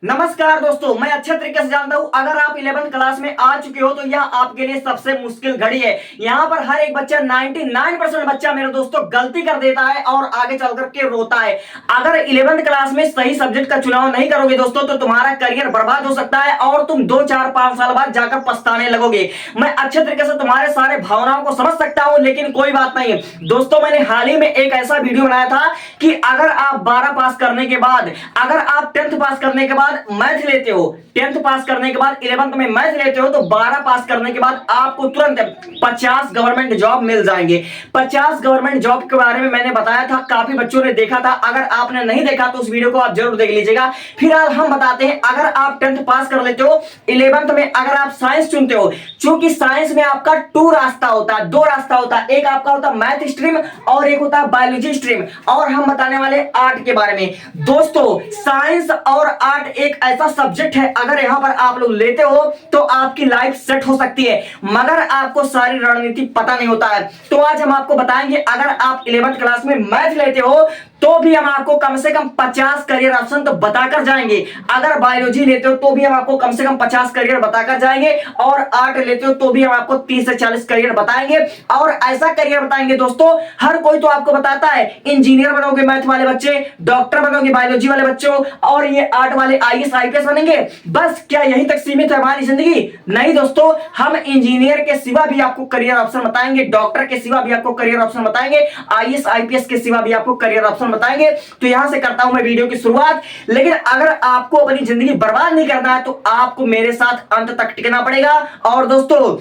नमस्कार दोस्तों, मैं अच्छे तरीके से जानता हूं अगर आप 11th क्लास में आ चुके हो तो यह आपके लिए सबसे मुश्किल घड़ी है। यहां पर हर एक बच्चा 99% बच्चा मेरे दोस्तों गलती कर देता है और आगे चल करके रोता है। अगर 11th क्लास में सही सब्जेक्ट का चुनाव नहीं करोगे दोस्तों तो तुम्हारा करियर बर्बाद हो सकता है और तुम 2 4 5 साल बाद जाकर पछताने लगोगे। मैं अच्छे तरीके से तुम्हारे सारे भावनाओं को समझ सकता हूं, लेकिन कोई बात नहीं दोस्तों। मैंने हाल ही में एक ऐसा वीडियो बनाया था कि अगर आप 12 पास करने के बाद, अगर आप 10th पास करने के बाद मैथ लेते हो, 10th पास करने के बाद 11th में मैथ लेते हो तो 12 पास करने के बाद आपको तुरंत 50 गवर्नमेंट जॉब मिल जाएंगे। 50 गवर्नमेंट जॉब के बारे में मैंने बताया था, काफी बच्चों ने देखा था। अगर आपने नहीं देखा तो उस वीडियो को आप जरूर देख लीजिएगा। फिलहाल हम बताते हैं, अगर आप 10th पास कर लेते हो, 11th में अगर आप साइंस चुनते हो, क्योंकि साइंस में आपका 2 रास्ता होता है, 2 रास्ता होता है। एक आपका होता है मैथ स्ट्रीम और एक होता है बायोलॉजी स्ट्रीम। और हम बताने वाले आर्ट के बारे में। दोस्तों साइंस और आर्ट एक ऐसा सब्जेक्ट है, अगर यहां पर आप लोग लेते हो तो आपकी लाइफ सेट हो सकती है, मगर आपको सारी रणनीति पता नहीं होता है। तो आज हम आपको बताएंगे, अगर आप 11th क्लास में मैथ लेते हो तो भी हम आपको कम से कम 50 करियर ऑप्शन तो बताकर जाएंगे। अगर बायोलॉजी लेते हो तो भी हम आपको कम से कम 50 करियर बताकर जाएंगे, और आर्ट लेते हो तो भी हम आपको 30 से 40 करियर बताएंगे। और ऐसा करियर बताएंगे दोस्तों, हर कोई तो आपको बताता है इंजीनियर बनोगे मैथ वाले बच्चे, डॉक्टर बनोगे बायोलॉजी वाले बच्चों, और ये आर्ट वाले IAS IPS बनेंगे। बस क्या यहीं तक सीमित है हमारी जिंदगी? नहीं दोस्तों, हम इंजीनियर के सिवा भी आपको करियर ऑप्शन बताएंगे, डॉक्टर के सिवा भी आपको करियर ऑप्शन बताएंगे, IAS IPS के सिवा भी आपको करियर ऑप्शन बताएंगे। तो यहां से करता हूं मैं वीडियो की शुरुआत। लेकिन अगर आपको अपनी जिंदगी बर्बाद नहीं करना है तो आपको मेरे साथ अंत तक टिकना पड़ेगा। और दोस्तों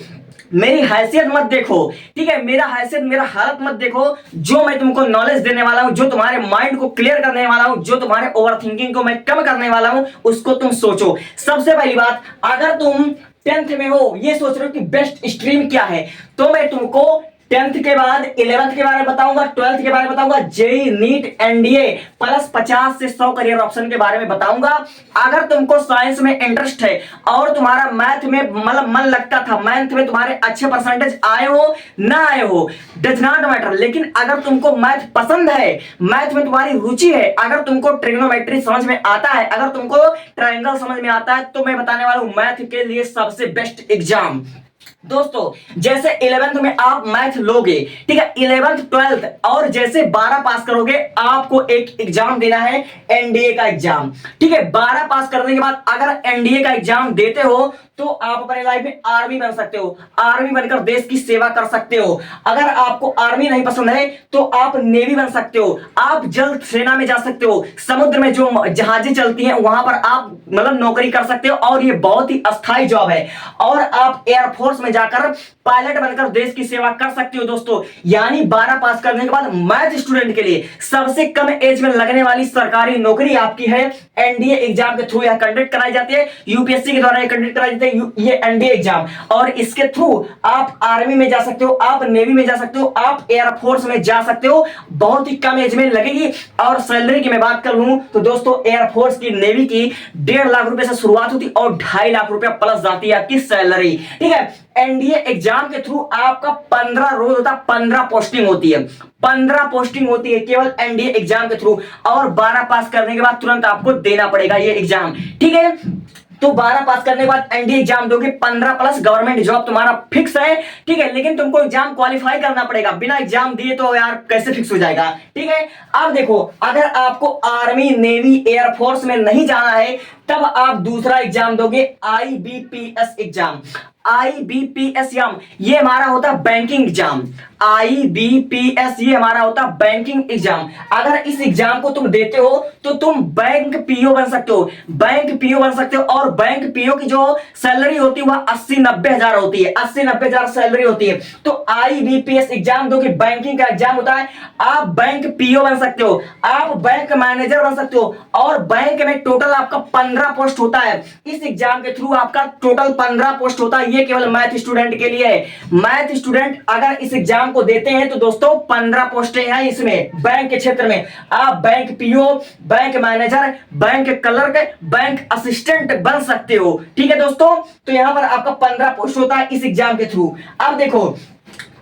मेरी हैसियत मत देखो, ठीक है, मेरा हैसियत, मेरा हालत मत देखो। जो मैं तुमको नॉलेज देने वाला हूं, जो तुम्हारे माइंड को क्लियर करने वाला हूं, जो तुम्हारे ओवर थिंकिंग को मैं कम करने वाला हूं, उसको तुम सोचो। सबसे पहली बात, अगर तुम 10th में हो, ये सोच रहे हो कि बेस्ट स्ट्रीम क्या है, तो मैं तुमको 10th के बाद 11th के बारे में बताऊंगा, 12th के बारे में बताऊंगा, जेई नीट NDA प्लस 50 से 100 करियर ऑप्शन के बारे में बताऊंगा। अगर तुमको साइंस में इंटरेस्ट है और तुम्हारा मैथ में मतलब मन लगता था, मैथ में तुम्हारे अच्छे परसेंटेज आए हो ना आए हो, डज नॉट मैटर, लेकिन अगर तुमको मैथ पसंद है, मैथ में तुम्हारी रुचि है, अगर तुमको ट्रिग्नोमेट्री समझ में आता है, अगर तुमको ट्रायंगल समझ में आता है, तो मैं बताने वाला हूं मैथ के लिए सबसे बेस्ट एग्जाम। दोस्तों जैसे 11th में आप मैथ लोगे, ठीक है, 11th 12th और जैसे 12 पास करोगे, आपको एक एग्जाम देना है NDA का एग्जाम, ठीक है। 12 पास करने के बाद अगर NDA का एग्जाम देते हो तो आप अपने लाइफ में आर्मी बन सकते हो, आर्मी बनकर देश की सेवा कर सकते हो। अगर आपको आर्मी नहीं पसंद है तो आप नेवी बन सकते हो, आप जल सेना में जा सकते हो, समुद्र में जो जहाजें चलती हैं वहां पर आप मतलब नौकरी कर सकते हो, और ये बहुत ही अस्थायी जॉब है। और आप एयरफोर्स में जाकर पायलट बनकर देश की सेवा कर सकते हो। दोस्तों यानी 12 पास करने के बाद मैथ स्टूडेंट के लिए सबसे कम एज में लगने वाली सरकारी नौकरी आपकी है। NDA एग्जाम के थ्रू यह कंडक्ट कराई जाती है, UPSC के द्वारा यह कंडक्ट कराई जाती है ये NDA एग्जाम, और इसके थ्रू आप आर्मी में जा सकते हो, आप नेवी में जा सकते हो, आप एयरफोर्स में जा सकते हो। बहुत ही कम एज में लगेगी। और सैलरी की मैं बात करूं तो दोस्तों एयरफोर्स की, नेवी की 1.5 लाख रुपए से शुरुआत होती और 2.5 लाख रुपए प्लस जाती है आपकी सैलरी, ठीक है। NDA एग्जाम के थ्रू आपका 15 रोज होता है, 15 पोस्टिंग होती है, 15 पोस्टिंग होती है केवल NDA एग्जाम के थ्रू, और 12 पास करने के बाद तुरंत आपको देना पड़ेगा ये एग्जाम, ठीक है। तो 12 पास करने के बाद NDA एग्जाम दोगे, 15 प्लस गवर्नमेंट जॉब तुम्हारा फिक्स है, ठीक है। लेकिन तुमको एग्जाम क्वालिफाई करना पड़ेगा, बिना एग्जाम दिए तो यार कैसे फिक्स हो जाएगा, ठीक है। अब देखो, अगर आपको आर्मी, नेवी, एयरफोर्स में नहीं जाना है तब आप दूसरा एग्जाम दोगे, IBPS एग्जाम। IBPS ये हमारा होता है बैंकिंग एग्जाम। IBPS ये हमारा होता है बैंकिंग एग्जाम। अगर इस एग्जाम को तुम देते हो तो तुम बैंक PO बन सकते हो, बैंक PO बन सकते हो। और बैंक PO की जो सैलरी होती है वह 80-90 हजार होती है, 80-90 हजार सैलरी होती है। तो IBPS एग्जाम दो कि बैंकिंग का एग्जाम होता है, आप बैंक PO बन सकते हो, आप बैंक मैनेजर बन सकते हो, और बैंक में टोटल आपका 15 पोस्ट होता है। इस एग्जाम के थ्रू आपका टोटल 15 पोस्ट होता है। ये केवल मैथ स्टूडेंट के लिए है। मैथ स्टूडेंट अगर इस एग्जाम को देते हैं तो दोस्तों 15 पोस्टें हैं इसमें बैंक के क्षेत्र में। आप bank PO, bank manager, bank clerk, bank assistant बन सकते हो, ठीक है दोस्तों। तो यहां पर आपका 15 पोस्ट होता है इस एग्जाम के थ्रू। अब देखो,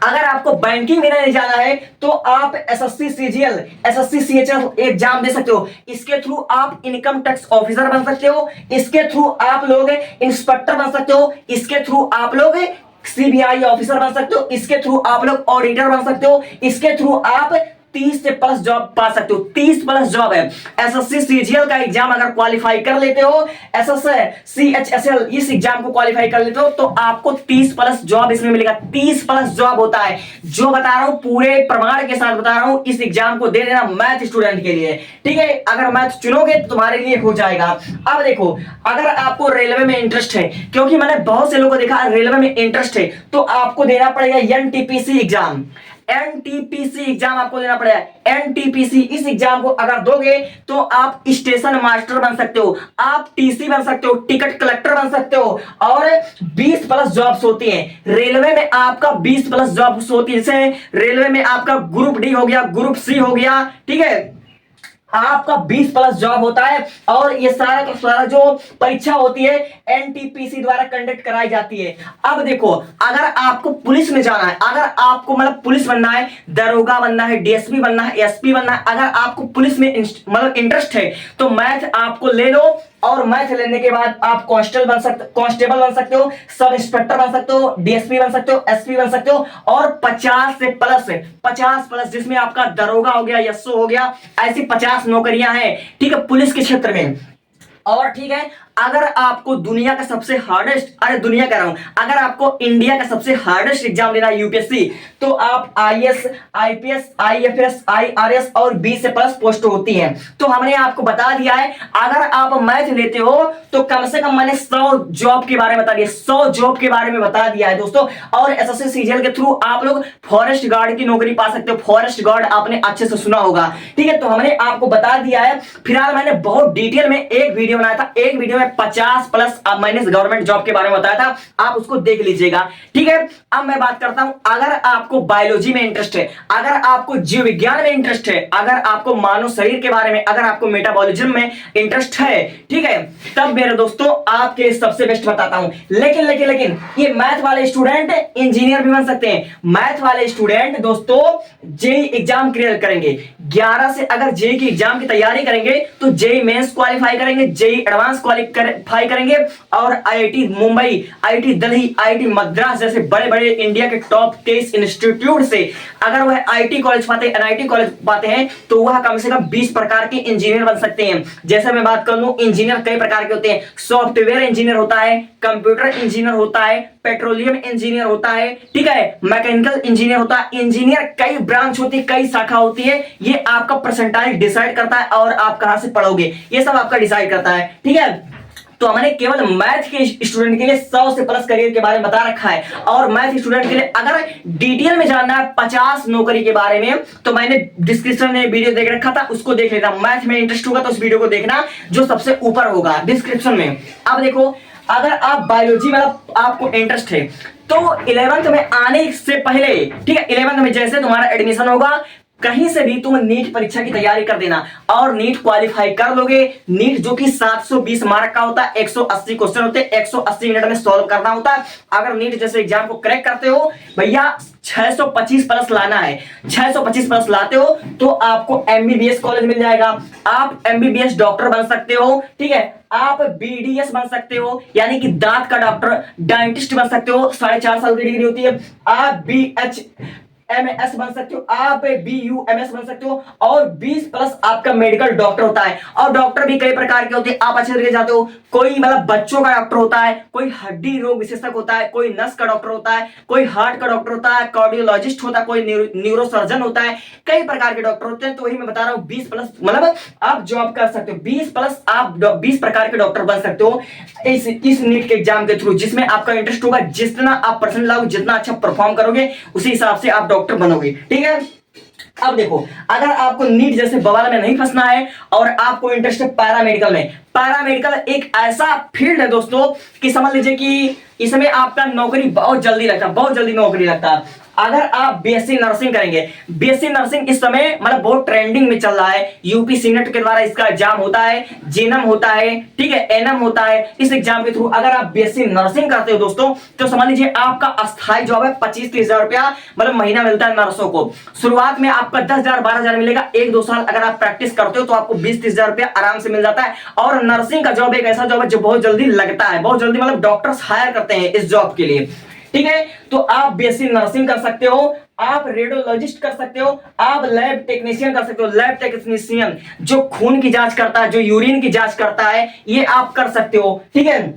अगर आपको बैंकिंग में नहीं जाना है तो आप SSC CGL, SSC CHL exam दे सकते हो। इसके थ्रू आप इनकम टैक्स ऑफिसर बन सकते हो, इसके थ्रू आप लोग इंस्पेक्टर बन सकते हो, इसके थ्रू आप लोग सीबीआई ऑफिसर बन सकते हो, इसके थ्रू आप लोग ऑडिटर बन सकते हो, इसके थ्रू आप 30 से प्लस जॉब पा सकते हो। 30 प्लस जॉब है। एसएससी सीजीएल का एग्जाम अगर क्वालिफाई कर लेते हो, एसएससी सीएचएसएल इस एग्जाम को क्वालिफाई कर लेते हो तो आपको 30 प्लस जॉब इसमें मिलेगा। 30 प्लस जॉब होता है, जो बता रहा हूं पूरे प्रमाण के साथ बता रहा हूं। इस एग्जाम को दे देना मैथ स्टूडेंट के लिए, ठीक है। अगर मैथ चुनोगे तो तुम्हारे लिए हो जाएगा। अब देखो, अगर आपको रेलवे में इंटरेस्ट है, क्योंकि मैंने बहुत से लोगों को देखा रेलवे में इंटरेस्ट है, तो आपको देना पड़ेगा एनटीपीसी एग्जाम। एनटीपीसी एग्जाम आपको देना पड़ेगा। एनटीपीसी इस एग्जाम को अगर दोगे तो आप स्टेशन मास्टर बन सकते हो, आप टीसी बन सकते हो, टिकट कलेक्टर बन सकते हो, और 20 प्लस जॉब्स होती हैं रेलवे में। आपका 20 प्लस जॉब्स होती है। जैसे रेलवे में आपका ग्रुप डी हो गया, ग्रुप सी हो गया, ठीक है, आपका 20 प्लस जॉब होता है। और ये सारा का सारा जो परीक्षा होती है एनटीपीसी द्वारा कंडक्ट कराई जाती है। अब देखो, अगर आपको पुलिस में जाना है, अगर आपको मतलब पुलिस बनना है, दरोगा बनना है, डीएसपी बनना है, एसपी बनना है, अगर आपको पुलिस में मतलब इंटरेस्ट है तो मैथ आपको ले लो। और मैथ लेने के बाद आप कांस्टेबल बन सकते हो, सब इंस्पेक्टर बन सकते हो, डीएसपी बन सकते हो, एसपी बन सकते हो। और 50 प्लस जिसमें आपका दरोगा हो गया, एसओ हो गया, ऐसी 50 नौकरियां हैं, ठीक है, पुलिस के क्षेत्र में। और ठीक है, अगर आपको दुनिया का सबसे हार्डेस्ट, अरे दुनिया कह रहा हूं, अगर आपको इंडिया का सबसे हार्डेस्ट एग्जाम देना है यूपीएससी, तो आप आईएएस, आईपीएस, आईएफएस, आईआरएस और 20 से प्लस पोस्ट होती हैं। तो हमने आपको बता दिया है। अगर आप मैथ लेते हो तो कम से कम मैंने 100 जॉब के बारे में बता दिया, 100 जॉब के बारे में बता दिया है दोस्तों। और एसएससी सीजीएल के थ्रू आप लोग फॉरेस्ट गार्ड की नौकरी पा सकते हो। फॉरेस्ट गार्ड आपने अच्छे से सुना होगा, ठीक है। तो हमने आपको बता दिया है। फिलहाल मैंने बहुत डिटेल में एक वीडियो बनाया था, एक वीडियो में 50 प्लस माइनस गवर्नमेंट जॉब के बारे में बताया था, आप उसको देख लीजिएगा, ठीक है। अब मैं बात करता हूं, अगर आपको बायोलॉजी में इंटरेस्ट है, अगर आपको जीव विज्ञान में इंटरेस्ट है, अगर आपको मानव शरीर के बारे में, अगर आपको मेटाबॉलिज्म में इंटरेस्ट है, ठीक है, तब मेरे दोस्तों आपके सबसे बेस्ट बताता हूं। लेकिन लेकिन लेकिन ये मैथ वाले स्टूडेंट इंजीनियर भी बन सकते हैं। मैथ वाले स्टूडेंट दोस्तों जेई एग्जाम क्लियर करेंगे, 11 से अगर जेई की एग्जाम की तैयारी करेंगे तो जेई मेंस क्वालिफाई करेंगे, जेई एडवांस क्वालिफाई करेंगे, और IIT Mumbai, IIT Delhi, IIT Madras जैसे बड़े बड़े इंडिया के टॉप 23 इंस्टीट्यूट से अगर वह आईआईटी कॉलेज पाते हैं, एनआईटी कॉलेज पाते हैं, तो वह कम से कम 20 प्रकार के इंजीनियर बन सकते हैं। जैसे मैं बात कर लूं, इंजीनियर कई प्रकार के होते हैं। सॉफ्टवेयर इंजीनियर होता है, कंप्यूटर इंजीनियर होता है, पेट्रोलियम इंजीनियर होता है, ठीक है, मैकेनिकल इंजीनियर होता है। इंजीनियर कई ब्रांच होती है, कई शाखा होती है। ये आपका परसेंटाइल डिसाइड करता है और आप कहां से पढ़ोगे, ये सब आपका डिसाइड करता है, ठीक है। तो हमने केवल मैथ के स्टूडेंट के लिए 100 से प्लस करियर के बारे में बता रखा है। और मैथ स्टूडेंट के लिए अगर डिटेल में जानना है 50 नौकरी के बारे में, तो मैंने डिस्क्रिप्शन में वीडियो देख रखा था, उसको देख लेना। मैथ में इंटरेस्ट होगा तो उस वीडियो को देखना, जो सबसे ऊपर होगा डिस्क्रिप्शन में। अब देखो, अगर आप बायोलॉजी में आपको इंटरेस्ट है तो 11th में आने से पहले, ठीक है, 11th में जैसे तुम्हारा एडमिशन होगा, कहीं से भी तुम नीट परीक्षा की तैयारी कर देना और नीट क्वालिफाई कर लोगे। नीट जो कि 720 मार्क का होता है, 180 क्वेश्चन होते हैं, 180 मिनट में सॉल्व करना होता है। अगर नीट जैसे एग्जाम को क्रैक करते हो भैया, 625 प्लस लाना है, 625 प्लस लाते हो तो आपको एमबीबीएस कॉलेज मिल जाएगा। आप एमबीबीएस डॉक्टर बन सकते हो, ठीक है। आप बीडीएस बन सकते हो, यानी कि दांत का डॉक्टर, डेंटिस्ट बन सकते हो, 4.5 साल की डिग्री होती है। आप एमएस बन सकते हो, आप बीयूएमएस बन सकते हो, और 20 प्लस आपका मेडिकल डॉक्टर होता है। और डॉक्टर भी कई प्रकार के होते हैं, आप अच्छे तरीके जाते हो। कोई मतलब बच्चों का डॉक्टर होता है, कोई हड्डी रोग विशेषज्ञ होता है, कोई नस का डॉक्टर होता है, कोई हार्ट का डॉक्टर होता है, कार्डियोलॉजिस्ट होता है, कोई न्यूरोसर्जन होता है, कई प्रकार के डॉक्टर होते हैं। तो वही मैं बता रहा हूँ, 20 प्लस मतलब आप जॉब कर सकते हो, 20 प्लस आप 20 प्रकार के डॉक्टर बन सकते हो इस नीट के एग्जाम के थ्रू, जिसमें आपका इंटरेस्ट होगा। जितना आप परसेंट लाओगे, जितना अच्छा परफॉर्म करोगे, उसी हिसाब से आप डॉक्टर बनोगे, ठीक है। अब देखो, अगर आपको नीट जैसे बवाल में नहीं फंसना है और आपको इंटरेस्ट है पैरामेडिकल में, पैरामेडिकल एक ऐसा फील्ड है दोस्तों कि समझ लीजिए कि इसमें आपका नौकरी बहुत जल्दी लगता है, बहुत जल्दी नौकरी लगता है। अगर आप बीएससी नर्सिंग करेंगे, बीएससी नर्सिंग इस समय मतलब बहुत ट्रेंडिंग में चल रहा है, यूपी सीनेट के द्वारा इसका एग्जाम होता है, जीएनएम होता है, ठीक है, एनएम होता है। इस एग्जाम के थ्रू अगर आप बीएससी नर्सिंग करते हो दोस्तों, तो समझ लीजिए आपका अस्थायी जॉब है, 25-30 हजार रुपया मतलब महीना मिलता है नर्सों को। शुरुआत में आपका 10,000 12,000 मिलेगा, 1-2 साल अगर आप प्रैक्टिस करते हो तो आपको 20-30 हजार रुपया आराम से मिल जाता है। और नर्सिंग का जॉब एक ऐसा जॉब है जो बहुत जल्दी लगता है, बहुत जल्दी मतलब डॉक्टर्स हायर करते हैं इस जॉब के लिए, ठीक है। तो आप बीएससी नर्सिंग कर सकते हो, आप रेडियोलॉजिस्ट कर सकते हो, आप लैब टेक्नीशियन कर सकते हो। लैब टेक्नीशियन जो खून की जांच करता है, जो यूरिन की जांच करता है, ये आप कर सकते हो, ठीक है।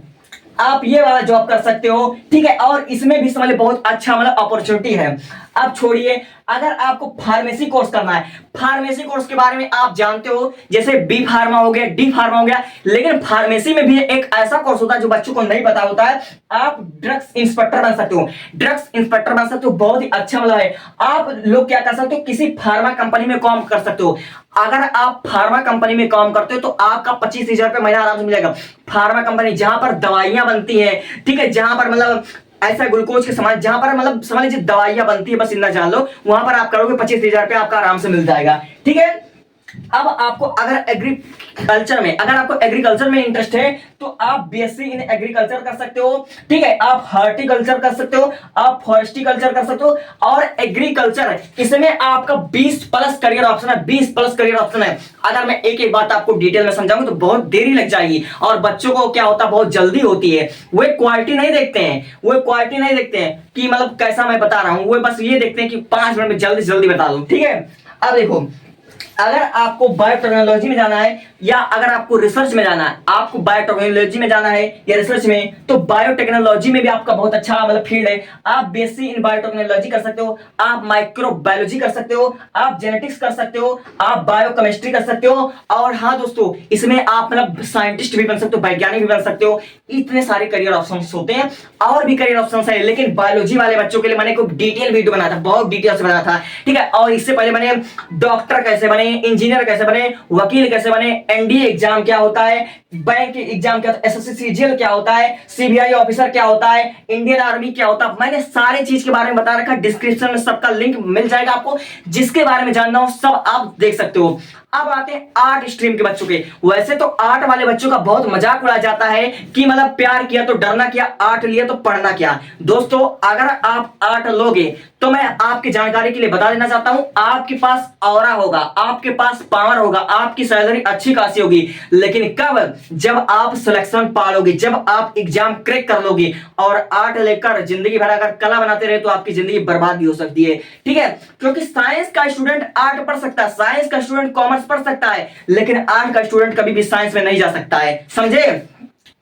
आप ये वाला जॉब कर सकते हो, ठीक है। और इसमें भी समझ बहुत अच्छा मतलब अपॉर्चुनिटी है। अब छोड़िए, अगर आपको फार्मेसी कोर्स करना है, फार्मेसी कोर्स के बारे में आप जानते हो, जैसे बी फार्मा हो गया, डी फार्मा हो गया, लेकिन फार्मेसी में भी एक ऐसा कोर्स होता है जो बच्चों को नहीं पता होता है। आप ड्रग्स इंस्पेक्टर बन सकते हो, ड्रग्स इंस्पेक्टर बन सकते हो, बहुत ही अच्छा मतलब है। आप लोग क्या कर सकते हो, किसी फार्मा कंपनी में काम कर सकते हो। अगर आप फार्मा कंपनी में काम करते हो तो आपका 25,000 रुपये महीना आराम से मिलेगा। फार्मा कंपनी जहां पर दवाइयां बनती है, ठीक है, जहां पर मतलब ऐसा ग्लूकोज के समान, जहां पर मतलब समझ लीजिए दवाइयां बनती है, बस इतना जान लो, वहां पर आप करोगे 25,000 रुपये आपका आराम से मिल जाएगा, ठीक है। अब आपको अगर एग्रीकल्चर में इंटरेस्ट है तो आप बीएससी इन एग्रीकल्चर कर सकते हो, ठीक है। आप हॉर्टिकल्चर कर सकते हो, आप फॉरेस्टिकल्चर कर सकते हो। और एग्रीकल्चर, इसमें आपका 20+ करियर ऑप्शन है, 20+ करियर ऑप्शन है। अगर मैं एक एक बात आपको डिटेल में समझाऊंगा तो बहुत देरी लग जाएगी, और बच्चों को क्या होता है, बहुत जल्दी होती है। वो क्वालिटी नहीं देखते हैं, वो क्वालिटी नहीं देखते हैं कि मतलब कैसा मैं बता रहा हूं, वो बस ये देखते हैं कि 5 मिनट में जल्दी जल्दी बता दूं, ठीक है। अब देखो, अगर आपको बायोटेक्नोलॉजी में जाना है या अगर आपको रिसर्च में जाना है, आपको बायोटेक्नोलॉजी में जाना है या रिसर्च में, तो बायोटेक्नोलॉजी में भी आपका बहुत अच्छा मतलब फील्ड है। आप बीएससी इन बायोटेक्नोलॉजी कर सकते हो, आप माइक्रोबायोलॉजी कर सकते हो, आप जेनेटिक्स कर सकते हो, आप बायोकेमिस्ट्री कर सकते हो। और हाँ दोस्तों, इसमें आप मतलब साइंटिस्ट भी बन सकते हो, वैज्ञानिक भी बन सकते हो। इतने सारे करियर ऑप्शन होते हैं, और भी करियर ऑप्शन है, लेकिन बायोलॉजी वाले बच्चों के लिए मैंने एक डिटेल वीडियो बनाया था, बहुत डिटेल से बनाया था, ठीक है। और इससे पहले मैंने डॉक्टर कैसे बने, इंजीनियर कैसे बने, वकील कैसे बने, एनडीए एग्जाम क्या होता है, बैंक एग्जाम क्या होता है, एसएससी सीजीएल क्या होता है, सीबीआई ऑफिसर क्या होता है, इंडियन आर्मी क्या होता है, मैंने सारी चीज के बारे में बता रखा। डिस्क्रिप्शन में सबका लिंक मिल जाएगा आपको, जिसके बारे में जानना हो सब आप देख सकते हो। अब आते हैं आर्ट स्ट्रीम के बच्चों के। वैसे तो आर्ट वाले बच्चों का बहुत मजाक उड़ाया जाता है कि मतलब प्यार किया तो डरना क्या, आर्ट लिया तो पढ़ना क्या। दोस्तों, अगर आप आर्ट लोगे तो मैं आपकी जानकारी के लिए बता देना चाहता हूं, आपके पास ऑरा होगा, आपके पास पावर होगा, आपकी सैलरी अच्छी खासी होगी, लेकिन कब, जब आप सिलेक्शन पालोगे, जब आप एग्जाम क्रैक कर लोगे। और आर्ट लेकर जिंदगी भर अगर कला बनाते रहे तो आपकी जिंदगी बर्बाद भी हो सकती है, ठीक है। क्योंकि साइंस का स्टूडेंट आर्ट पढ़ सकता है, साइंस का स्टूडेंट कॉमर्स पढ़ सकता है, लेकिन आर्ट का स्टूडेंट कभी भी साइंस में नहीं जा सकता है, समझे।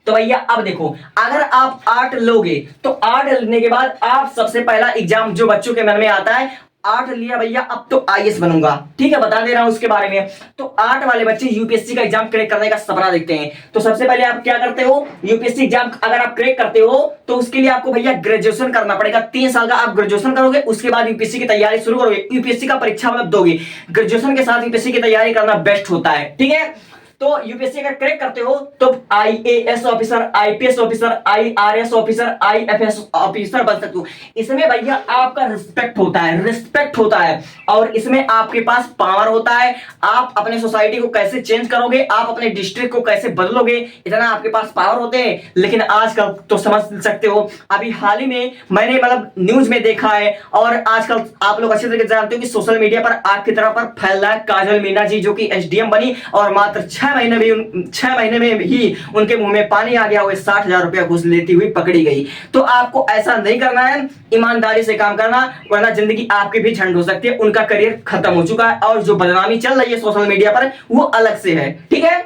तो भैया अब देखो, अगर आप आर्ट लोगे तो आर्ट लेने के बाद आप सबसे पहला एग्जाम जो बच्चों के मन में आता है, आर्ट लिया भैया अब तो आईएएस बनूंगा, ठीक है, बता दे रहा हूं उसके बारे में। तो आर्ट वाले बच्चे यूपीएससी का एग्जाम क्रैक करने का सपना देखते हैं। तो सबसे पहले आप क्या करते हो, यूपीएससी एग्जाम अगर आप क्रैक करते हो तो उसके लिए आपको भैया ग्रेजुएशन करना पड़ेगा। 3 साल का आप ग्रेजुएशन करोगे, उसके बाद यूपीएससी की तैयारी शुरू करोगे, यूपीएससी का परीक्षा मतलब दोगे। ग्रेजुएशन के साथ यूपीएससी की तैयारी करना बेस्ट होता है, ठीक है। तो यूपीएससी अगर क्रैक करते हो तो IAS officer, IPS officer, IRS officer, IFS officer बन सकते हो। इसमें भैया आपका रिस्पेक्ट होता है, रिस्पेक्ट होता है, और इसमें आपके पास पावर होता है। आप अपने सोसाइटी को कैसे चेंज करोगे, आप अपने डिस्ट्रिक्ट को कैसे बदलोगे, इतना आपके पास पावर होते हैं। लेकिन आजकल तो समझ सकते हो, अभी हाल ही में मैंने मतलब न्यूज में देखा है, और आजकल आप लोग अच्छे तरीके से जानते हो कि सोशल मीडिया पर आग की तरह पर फैल रहा है काजल मीना जी, जो कि एसडीएम बनी और मात्र 6 महीने में ही उनके मुंह में पानी आ गया, वो 60,000 रुपया घूस लेती हुई पकड़ी गई। तो आपको ऐसा नहीं करना है, ईमानदारी से काम करना, वरना जिंदगी आपकी भी झंड हो सकती है। उनका करियर खत्म हो चुका है, और जो बदनामी चल रही है सोशल मीडिया पर वो अलग से है, ठीक है।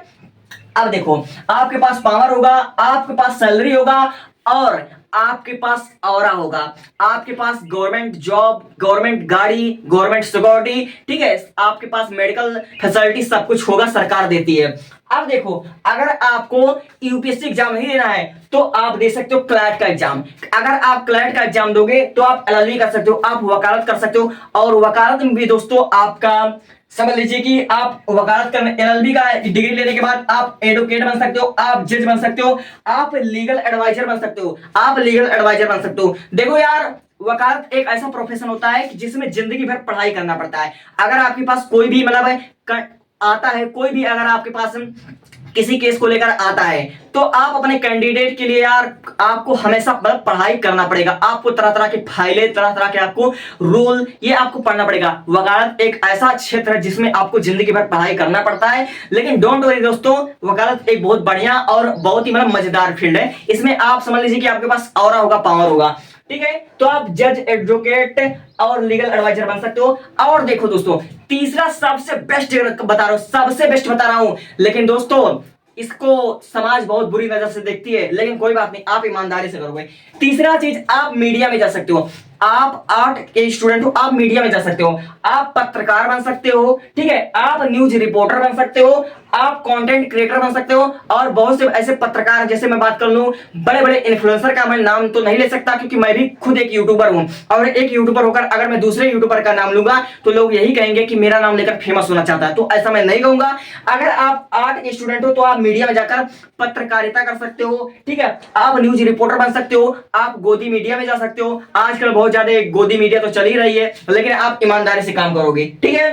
अब देखो, आपके पास पावर होगा, आपके पास सैलरी होगा, और आपके पास ऑरा होगा, आपके पास गवर्नमेंट जॉब, गवर्नमेंट गाड़ी, गवर्नमेंट सिक्योरिटी, ठीक है, आपके पास मेडिकल फैसिलिटी सब कुछ होगा, सरकार देती है। अब देखो, अगर आपको यूपीएससी एग्जाम नहीं देना है तो आप दे सकते हो क्लैट का एग्जाम। अगर आप क्लैट का एग्जाम दोगे तो आप एलएलबी कर सकते हो, आप वकालत कर सकते हो। और वकालत में भी दोस्तों आपका समझ लीजिए कि आप वकालत करने, एलएलबी का डिग्री लेने के बाद आप एडवोकेट बन सकते हो, आप जज बन सकते हो, आप लीगल एडवाइजर बन सकते हो, आप लीगल एडवाइजर बन सकते हो। देखो यार, वकालत एक ऐसा प्रोफेशन होता है कि जिसमें जिंदगी भर पढ़ाई करना पड़ता है। अगर आपके पास कोई भी आता है, कोई भी अगर आपके पास किसी केस को लेकर आता है, तो आप अपने कैंडिडेट के लिए यार आपको हमेशा मतलब पढ़ाई करना पड़ेगा। आपको तरह तरह की फाइलें, तरह तरह के आपको रूल, ये आपको पढ़ना पड़ेगा। वकालत एक ऐसा क्षेत्र है जिसमें आपको जिंदगी भर पढ़ाई करना पड़ता है। लेकिन डोंट वरी दोस्तों, वकालत एक बहुत बढ़िया और बहुत ही मतलब मजेदार फील्ड है। इसमें आप समझ लीजिए कि आपके पास ऑरा होगा, पावर होगा, ठीक है। तो आप जज, एडवोकेट और लीगल एडवाइजर बन सकते हो। और देखो दोस्तों, तीसरा सबसे बेस्ट बता रहा हूं, सबसे बेस्ट बता रहा हूं, लेकिन दोस्तों इसको समाज बहुत बुरी नजर से देखती है, लेकिन कोई बात नहीं, आप ईमानदारी से करोगे। तीसरा चीज, आप मीडिया में जा सकते हो। आप आर्ट के स्टूडेंट हो, आप मीडिया में जा सकते हो, आप पत्रकार बन सकते हो, ठीक है, आप न्यूज रिपोर्टर बन सकते हो, आप कंटेंट क्रिएटर बन सकते हो। और बहुत से ऐसे पत्रकार, जैसे मैं बात कर लूं, बड़े बड़े इन्फ्लुएंसर का मैं नाम तो नहीं ले सकता क्योंकि मैं भी खुद एक यूट्यूबर हूं, और एक यूट्यूबर होकर अगर मैं दूसरे यूट्यूबर का नाम लूंगा तो लोग यही कहेंगे कि मेरा नाम लेकर फेमस होना चाहता है, तो ऐसा मैं नहीं कहूंगा। अगर आप आर्ट के स्टूडेंट हो तो आप मीडिया में जाकर पत्रकारिता कर सकते हो, ठीक है, आप न्यूज रिपोर्टर बन सकते हो, आप गोदी मीडिया में जा सकते हो। आजकल बहुत ज्यादा गोदी मीडिया तो चल ही रही है, लेकिन आप ईमानदारी से काम करोगे, ठीक है।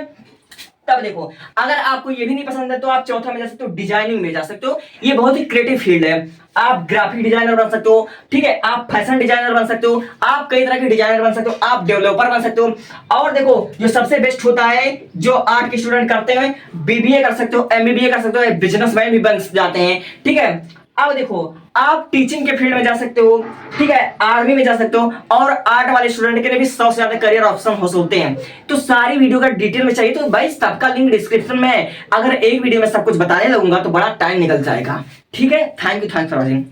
तब देखो, अगर आपको ये भी नहीं पसंद है तो आप चौथा में जा सकते हो, डिजाइनिंग में जा सकते हो। ये बहुत ही क्रिएटिव फील्ड है। आप ग्राफिक डिजाइनर बन सकते हो, ठीक है, आप फैशन डिजाइनर बन सकते हो, आप कई तरह के डिजाइनर बन सकते हो, आप डेवलपर बन सकते हो। और देखो, जो सबसे बेस्ट होता है, जो आर्ट के स्टूडेंट करते हैं, बीबीए कर सकते हो, एमबीबीए कर सकते हो, बिजनेसमैन भी बन जाते हैं, ठीक है। अब देखो, आप टीचिंग के फील्ड में जा सकते हो, ठीक है, आर्मी में जा सकते हो, और आर्ट वाले स्टूडेंट के लिए भी 100 से ज्यादा करियर ऑप्शन हो सकते हैं। तो सारी वीडियो का डिटेल में चाहिए तो भाई सबका लिंक डिस्क्रिप्शन में है। अगर एक वीडियो में सब कुछ बताने लगूंगा तो बड़ा टाइम निकल जाएगा, ठीक है। Thank you for watching.